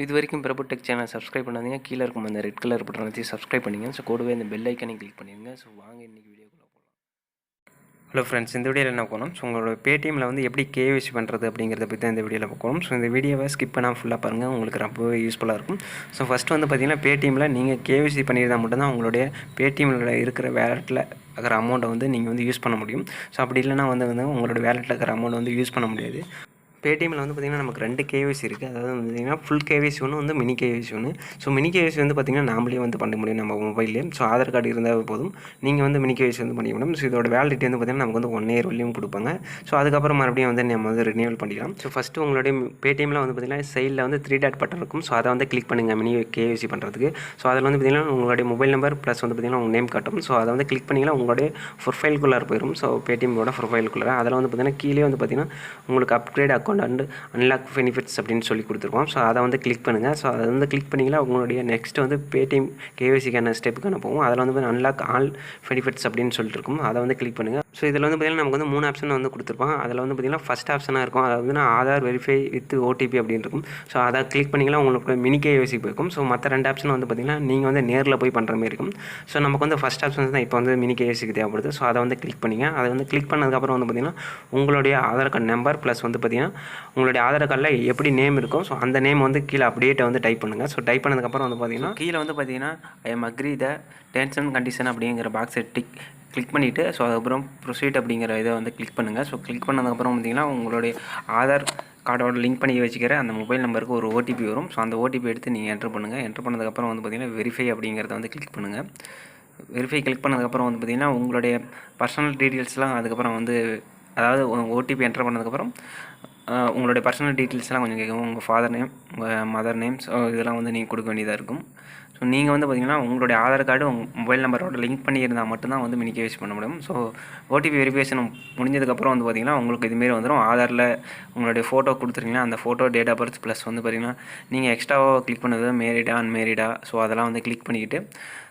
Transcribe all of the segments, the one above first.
இது வரைக்கும் பிரபு tech channel subscribe பண்ணாதீங்க. கீழே இருக்கும் அந்த ரெட் கலர் பட்டன் வச்சு சப்ஸ்கிரைப் பண்ணிங்க. ஸோ கூடவே இந்த பெல் ஐக்கனை கிளிக் பண்ணிடுங்க. ஸோ வாங்க இன்றைக்கி வீடியோக்குள்ளே போகலாம். ஹலோ ஃப்ரெண்ட்ஸ், இந்த வீடியோவில் என்ன போகணும், ஸோ உங்களோட பேடிஎம்மில் வந்து எப்படி கேஒய்சி பண்ணுறது அப்படிங்கிறத பற்றி தான் இந்த வீடியோவில் பார்க்கணும். ஸோ இந்த வீடியோவை ஸ்கிப் பண்ணால் ஃபுல்லாக பாருங்கள், உங்களுக்கு ரொம்பவே யூஸ்ஃபுல்லாக இருக்கும். ஸோ ஃபஸ்ட்டு வந்து பார்த்திங்கன்னா பேடிஎம்மில் நீங்கள் கேஒய்சி பண்ணியிருந்தால் மட்டும்தான் உங்களுடைய பேடிஎம்மில் இருக்கிற வேலெட்டில் இருக்கிற அமௌண்ட்டை வந்து நீங்கள் வந்து யூஸ் பண்ண முடியும். ஸோ அப்படி இல்லைனா வந்து உங்களோட வேலெட்டில் இருக்கிற அமௌண்ட் வந்து யூஸ் பண்ண முடியாது. பேடிஎம்மில் வந்து பார்த்திங்கன்னா நமக்கு 2 கேஒய்சி இருக்குது. அதாவது வந்து பார்த்திங்கன்னா ஃபுல் கேஒய்சி ஒன்று, வந்து மினி கேஒய்சி ஒன்று. ஸோ மினி கேஒய்சி வந்து பார்த்திங்கன்னா நாமளே வந்து பண்ண முடியும் நம்ம மொபைல்லேயே. ஸோ ஆதார் கார்டு இருந்தால் போதும், நீங்கள் வந்து மினி கேஒய்சி வந்து பண்ணிக்க முடியும். ஸோ இதோட வேலிடிட்டி வந்து பார்த்திங்கன்னா நமக்கு வந்து 1 இயர் வரையும் கொடுப்பாங்க. ஸோ அதுக்கப்புறம் மறுபடியும் வந்து நம்ம வந்து ரினியூவல் பண்ணிக்கலாம். ஸோ ஃபஸ்ட்டு உங்களுடைய பேடிஎம்மில் வந்து பார்த்திங்கன்னா சைடில் வந்து 3 டாட் பட்டன் இருக்கும். ஸோ அதை வந்து கிளிக் பண்ணுங்கள் மினி கேஒய்சி பண்ணுறதுக்கு. ஸோ அதில் வந்து பார்த்திங்கன்னா உங்களுடைய மொபைல் நம்பர் ப்ளஸ் வந்து பார்த்திங்கன்னா உங்கள் நேம் காட்டும். ஸோ அதை வந்து கிளிக் பண்ணிங்கன்னா உங்களுடைய ப்ரொஃபைலுக்குள்ளே போயிடும். ஸோ பேடிஎம்மோட ப்ரொஃபைலுக்குள்ளே அதில் வந்து பார்த்திங்கன்னா கீழே வந்து பார்த்திங்கன்னா உங்களுக்கு upgrade account and unlock benefits அப்படின்னு சொல்லி கொடுத்துருக்கோம். ஸோ அதை வந்து கிளிக் பண்ணுங்கள். ஸோ அதை வந்து கிளிக் பண்ணிங்கன்னா உங்களுடைய நெக்ஸ்ட் வந்து பேடிஎம் கேஒய்சிக்கான ஸ்டெப்புக்கான போகும். அதில் வந்து அன்லாக் ஆல் பெனிஃபிட்ஸ் அப்படின்னு சொல்லிட்டு இருக்கும். அதை வந்து கிளிக் பண்ணுங்கள். ஸோ இதில் வந்து பார்த்திங்கன்னா நமக்கு வந்து 3 ஆப்ஷன் வந்து கொடுத்துருப்பாங்க. அதில் வந்து பார்த்திங்கன்னா ஃபஸ்ட் ஆப்ஷனாக இருக்கும், அதாவது ஆதார் வெரிஃபை வித் ஓடிபி அப்படின்னு இருக்கும். ஸோ அதை கிளிக் பண்ணிங்கன்னா உங்களுக்கு மினி கேஒய்சி போயிருக்கும். ஸோ மற்ற 2 ஆப்ஷன் வந்து பார்த்திங்கன்னா நீங்கள் வந்து நேரில் போய் பண்ணுற மாதிரி இருக்கும். ஸோ நமக்கு வந்து ஃபஸ்ட் ஆப்ஷன் தான் இப்போ வந்து மினி கேஒய்சிக்கு தேவைப்படுது. ஸோ அதை வந்து கிளிக் பண்ணிங்க. அதை வந்து கிளிக் பண்ணதுக்கப்புறம் வந்து பார்த்திங்கன்னா உங்களுடைய ஆதார் கார்டு நம்பர் ப்ளஸ் வந்து பார்த்திங்கன்னா உங்களுடைய ஆதார் கார்டில் எப்படி நேம் இருக்கும், ஸோ அந்த நேம் வந்து கீழே அப்டேட்டை வந்து டைப் பண்ணுங்கள். ஸோ டைப் பண்ணதுக்கப்புறம் வந்து பார்த்திங்கன்னா கீழே வந்து பார்த்திங்கன்னா I am agri the terms and condition அப்படிங்கிற பாக்ஸை கிளிக் பண்ணிவிட்டு ஸோ அதுக்கப்புறம் ப்ரொசீட் அப்படிங்கிற இதை வந்து கிளிக் பண்ணுங்கள். ஸோ கிளிக் பண்ணதுக்கப்புறம் பார்த்திங்கன்னா உங்களுடைய ஆதார் கார்டோட லிங்க் பண்ணி வச்சுக்கிற அந்த மொபைல் நம்பருக்கு ஒரு ஓடிபி வரும். ஸோ அந்த ஓடிபி எடுத்து நீங்கள் என்ட்ரு பண்ணுங்கள். என்ட்ரு பண்ணதுக்கப்புறம் வந்து பார்த்திங்கன்னா வெரிஃபை அப்படிங்கிறத வந்து கிளிக் பண்ணுங்கள். வெரிஃபை கிளிக் பண்ணதுக்கப்புறம் வந்து பார்த்திங்கன்னா உங்களுடைய பர்சனல் டீட்டெயில்ஸ்லாம் அதுக்கப்புறம் வந்து, அதாவது ஓடிபி என்ட்ரு பண்ணதுக்கப்புறம் உங்களுடைய பர்சனல் டீட்டெயில்ஸ்லாம் கொஞ்சம் கேட்கும். உங்கள் ஃபாதர் நேம், உங்கள் மதர் நேம், ஸோ இதெல்லாம் வந்து நீங்கள் கொடுக்க வேண்டியதாக இருக்கும். ஸோ நீங்கள் வந்து பார்த்திங்கன்னா உங்களுடைய ஆதார் கார்டு உங்கள் மொபைல் நம்பரோட லிங்க் பண்ணியிருந்தால் மட்டும்தான் வந்து மினி கேஒய்சி பண்ண முடியும். ஸோ ஓடிபி வெரிஃபிகேஷன் முடிஞ்சதுக்கப்புறம் வந்து பார்த்திங்கன்னா உங்களுக்கு இதுமாரி வந்துடும். ஆதாரில் உங்களுடைய ஃபோட்டோ கொடுத்துருக்கீங்கன்னா அந்த photo, date of birth plus வந்து பார்த்திங்கன்னா நீங்கள் எக்ஸ்ட்ராவாக கிளிக் பண்ணது மேரிடா அன்மேரிடா, ஸோ அதெல்லாம் வந்து கிளிக் பண்ணிக்கிட்டு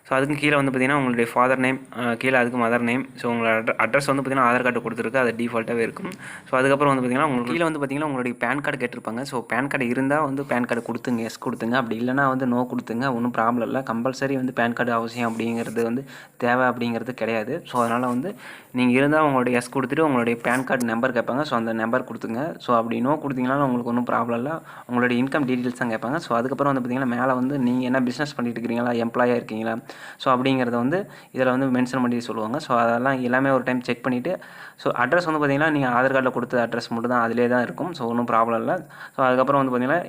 ஸோ அதுக்கு கீழே வந்து பார்த்திங்கன்னா உங்களுடைய ஃபாதர் நேம், கீழே அதுக்கு மதர் நேம், ஸோ உங்களோட அட்ரஸ் வந்து பார்த்திங்கன்னா ஆதார் கார்டு கொடுத்துருக்கு, அது டிஃபால்ட்டாகவே இருக்கும். ஸோ அதுக்கப்புறம் வந்து பார்த்திங்கன்னா உங்களுக்கு கீழே வந்து பார்த்திங்கன்னா உங்களுடைய பேன் கார்டு கேட்டிருப்பாங்க. ஸோ பேன் கார்டு இருந்தால் வந்து பேன் கார்டு கொடுத்துங்க, எஸ் கொடுத்துங்க. அப்படி இல்லைனா வந்து நோ கொடுத்துங்க. ஒன்றும் ப்ராப்ளம் இல்லை. கம்பல்சரி வந்து பேன் கார்டு அவசியம் அப்படிங்கிறது வந்து தேவை அப்படிங்கிறது கிடையாது. ஸோ அதனால் வந்து நீங்கள் இருந்தால் உங்களுடைய எஸ் கொடுத்துட்டு உங்களுடைய பேன் கார்டு நம்பர் கேட்பாங்க. ஸோ அந்த நம்பர் கொடுத்துங்க. ஸோ அப்படி நோ கொடுத்தீங்கனாலும் உங்களுக்கு ஒன்றும் ப்ராப்ளம் இல்லை. உங்களுடைய இன்கம் டீட்டெயில்ஸ் தான் கேட்பாங்க. ஸோ அதுக்கப்புறம் வந்து பார்த்திங்கன்னா மேலே வந்து நீங்கள் என்ன பிஸ்னஸ் பண்ணிட்டு இருக்கிறீங்களா, எம்ப்ளாயாக இருக்கீங்களா, ஸோ அப்படிங்கிறத வந்து இதில் வந்து மென்ஷன் பண்ணி சொல்லுவாங்க. ஸோ அதெல்லாம் எல்லாமே ஒரு டைம் செக் பண்ணிவிட்டு, ஸோ அட்ரஸ் வந்து பார்த்திங்கன்னா நீங்கள் ஆதார் கார்டில் கொடுத்த அட்ரஸ் மட்டும் தான் அதிலே தான் இருக்கும். ஸோ ஒன்றும் ப்ராப்ளம் இல்லை. ஸோ அதுக்கப்புறம் வந்து பார்த்திங்கன்னா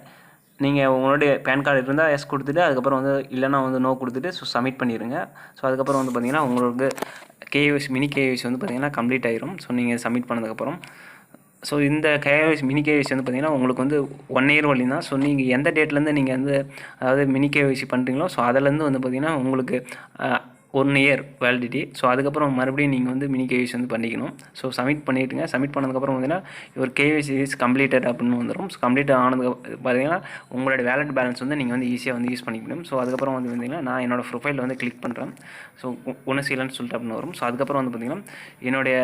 நீங்கள் உங்களுடைய பேன் கார்டு இருந்தால் எஸ் கொடுத்துட்டு அதுக்கப்புறம் வந்து இல்லைனா வந்து நோ கொடுத்துட்டு ஸோ சப்மிட் பண்ணிடுங்க. ஸோ அதுக்கப்புறம் வந்து பார்த்திங்கன்னா உங்களுக்கு கேஒய்சி மினி கேஒய்சி வந்து பார்த்திங்கன்னா கம்ப்ளீட் ஆயிரும். ஸோ நீங்கள் சப்மிட் பண்ணதுக்கப்புறம் ஸோ இந்த கேஒய்சி மினி கேஒய்சி வந்து பார்த்திங்கன்னா உங்களுக்கு வந்து 1 இயர் வழி தான். ஸோ நீங்கள் எந்த டேட்லேருந்து நீங்கள் வந்து அதாவது மினி கேஒய்சி பண்ணுறீங்களோ ஸோ அதிலேருந்து வந்து பார்த்திங்கன்னா உங்களுக்கு 1 இயர் வேலிடிட்டி. ஸோ அதுக்கப்புறம் மறுபடியும் நீங்கள் வந்து மினி கேஒய்சி வந்து பண்ணிக்கணும். So submit பண்ணிவிட்டுங்க. சப்மிட் பண்ணதுக்கப்புறம் பார்த்திங்கன்னா ஒரு கேஒய்சி இஸ் கம்ப்ளீட்டட் அப்படின்னு வந்துடும். ஸோ கம்ப்ளீட் ஆனதுக்கு பார்த்திங்கன்னா உங்களோட வேலட் பேலன்ஸ் வந்து நீங்கள் வந்து ஈஸியாக வந்து யூஸ் பண்ணிக்க முடியும். ஸோ அதுக்கப்புறம் வந்து பார்த்திங்கன்னா நான் என்னோடய ப்ரொஃபைலில் வந்து கிளிக் பண்ணுறேன். ஸோ ஒன்று சீலன்னு சொல்லிட்டு அப்படின்னு வரும். ஸோ அதுக்கப்புறம் வந்து பார்த்திங்கன்னா என்னுடைய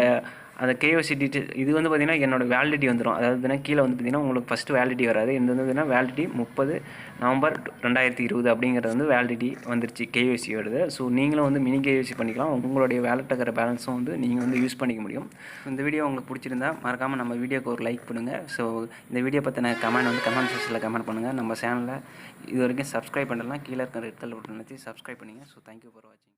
அந்த கேஒய்சி டீட்டெயில் இது வந்து பார்த்திங்கன்னா என்னோடய வேலிடிட்டி வந்துடும். அதாவது கீழே வந்து பார்த்திங்கன்னா உங்களுக்கு ஃபஸ்ட்டு வேலிடிட்டி வராது. இந்த வந்து பார்த்திங்கன்னா வேலிடிட்டி 30 நவம்பர் 2020 அப்படிங்கிறது வந்து வேலிடிட்டி வந்துருச்சு கேஒய்சி வருது. ஸோ நீங்களும் வந்து மினி கேஒய்சி பண்ணிக்கலாம். உங்களுடைய வேலெட்டில் இருக்கிற பேலன்ஸும் வந்து நீங்கள் வந்து யூஸ் பண்ணிக்க முடியும். இந்த வீடியோ உங்களுக்கு பிடிச்சிருந்தா மறக்காமல் நம்ம வீடியோக்கு ஒரு லைக் பண்ணுங்கள். ஸோ இந்த வீடியோ பற்றின கமெண்ட் வந்து கமெண்ட் செக்ஷனில் கமெண்ட் பண்ணுங்கள். நம்ம சேனலில் இது வரைக்கும் சப்ஸ்கிரைப் பண்ணலாம், கீழே இருக்கிற ரெட் கலர் பட்டன் வச்சு சப்ஸ்கிரைப் பண்ணுங்கள். ஸோ தேங்க்யூ ஃபார் வாட்சிங்.